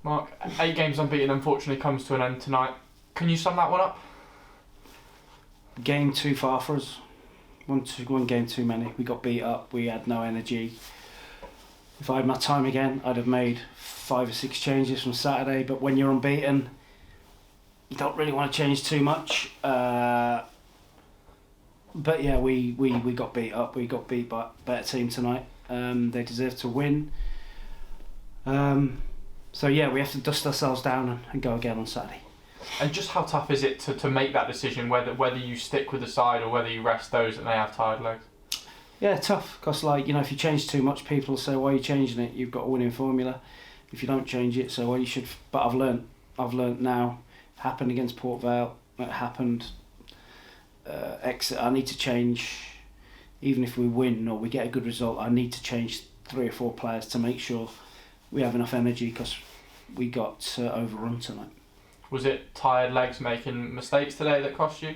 Mark, 8 games unbeaten unfortunately comes to an end tonight. Can you sum that one up? Game too far for us. One game too many. We got beat up. We had no energy. If I had my time again, I'd have made 5 or 6 changes from Saturday. But when you're unbeaten, you don't really want to change too much. But yeah, we got beat up. We got beat by a better team tonight. They deserve to win. So yeah, we have to dust ourselves down and go again on Saturday. And just how tough is it to make that decision whether you stick with the side or whether you rest those that may have tired legs? Yeah, tough, because if you change too much, people will say, why are you changing it? You've got a winning formula. If you don't change it, so you should. But I've learnt now. It happened against Port Vale. It happened Exeter. I need to change. Even if we win or we get a good result, I need to change 3 or 4 players to make sure we have enough energy, because we got overrun tonight. Was it tired legs making mistakes today that cost you?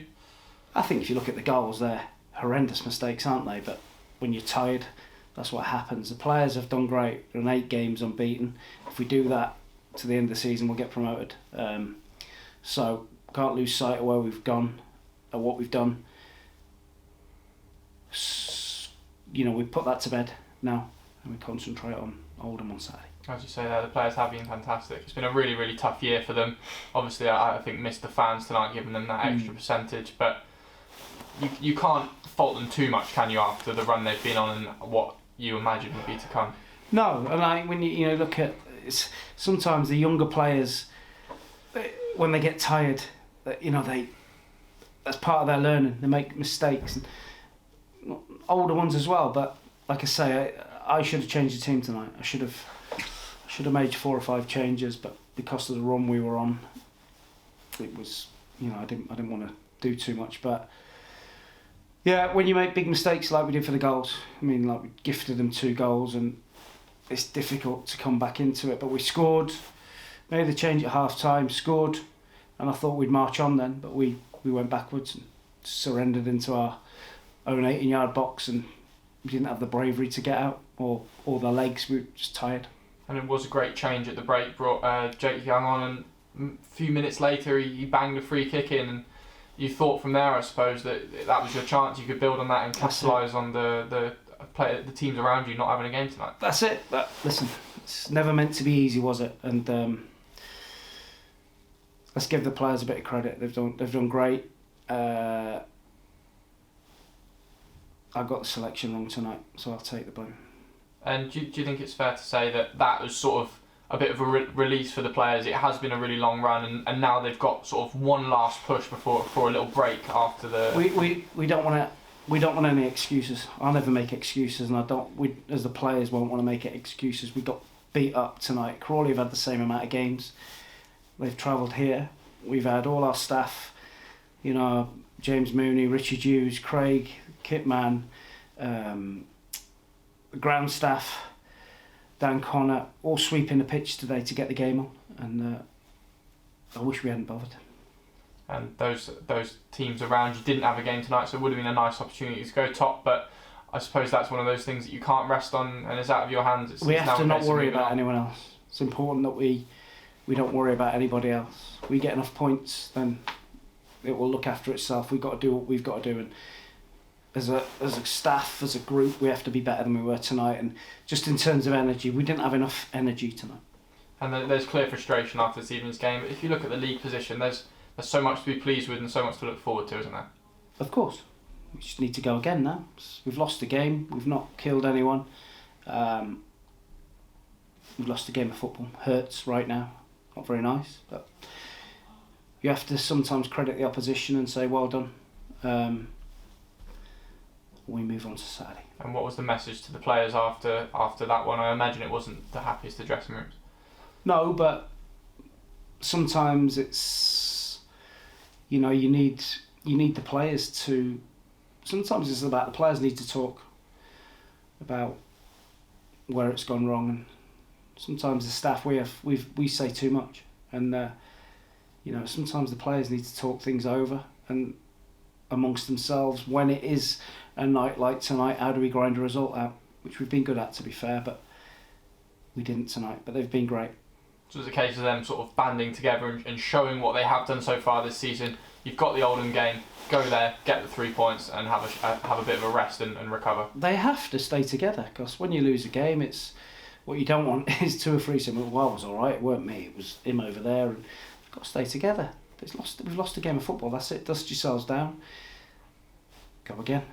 I think if you look at the goals, they're horrendous mistakes, aren't they? But when you're tired, that's what happens. The players have done great. They're in 8 games unbeaten. If we do that to the end of the season, we'll get promoted. So can't lose sight of where we've gone or what we've done. We put that to bed now and we concentrate on Oldham on Saturday. As you say there, the players have been fantastic. It's been a really, really tough year for them. Obviously, I think missed the fans tonight, giving them that extra percentage. But you can't fault them too much, can you, after the run they've been on and what you imagine would be to come? No, and when you look at sometimes the younger players, when they get tired, that's part of their learning. They make mistakes, and older ones as well. But like I say, I should have changed the team tonight. I should have made 4 or 5 changes, but because of the run we were on, it was I didn't want to do too much. But yeah, when you make big mistakes like we did for the goals, we gifted them 2 goals, and it's difficult to come back into it. But we scored, made the change at half time, scored, and I thought we'd march on then, but we went backwards and surrendered into our own 18-yard box, and we didn't have the bravery to get out or the legs. We were just tired. And it was a great change at the break, brought Jake Young on, and a few minutes later he banged a free kick in, and you thought from there, I suppose, that was your chance. You could build on that and capitalise on the teams around you not having a game tonight. That's it. But listen, it's never meant to be easy, was it? And let's give the players a bit of credit. They've done great. I got the selection wrong tonight, so I'll take the blame. And do you think it's fair to say that was sort of a bit of a release for the players? It has been a really long run, and now they've got sort of one last push before a little break after the. We don't want any excuses. I'll never make excuses, and we as the players won't want to make it excuses. We got beat up tonight. Crawley have had the same amount of games. They've travelled here. We've had all our staff, James Mooney, Richard Hughes, Craig, Kitman, the ground staff, Dan Connor, all sweeping the pitch today to get the game on, and I wish we hadn't bothered. And those teams around you didn't have a game tonight, so it would have been a nice opportunity to go top, but I suppose that's one of those things that you can't rest on and it's out of your hands. We have to not worry about anyone else. It's important that we don't worry about anybody else. We get enough points, then it will look after itself. We've got to do what we've got to do, and as a staff, as a group, we have to be better than we were tonight. And just in terms of energy, we didn't have enough energy tonight. And there's clear frustration after this evening's game. If you look at the league position, there's so much to be pleased with and so much to look forward to, isn't there? Of course. We just need to go again now. We've lost a game. We've not killed anyone. We've lost a game of football. Hurts right now. Not very nice. But you have to sometimes credit the opposition and say, well done. We move on to Saturday. And what was the message to the players after that one? I imagine it wasn't the happiest of dressing rooms. No, but sometimes it's you need the players to. Sometimes it's about the players need to talk about where it's gone wrong, and sometimes the staff we say too much, and sometimes the players need to talk things over and amongst themselves. When it is a night like tonight, how do we grind a result out? Which we've been good at, to be fair, but we didn't tonight. But they've been great. So it's a case of them sort of banding together and showing what they have done so far this season. You've got the Oldham game, go there, get the 3 points, and have a bit of a rest and recover. They have to stay together, because when you lose a game, it's what you don't want is 2 or 3 saying, well, I was all right, it weren't me, it was him over there. And you've got to stay together. We've lost a game of football, that's it. Dust yourselves down, go again.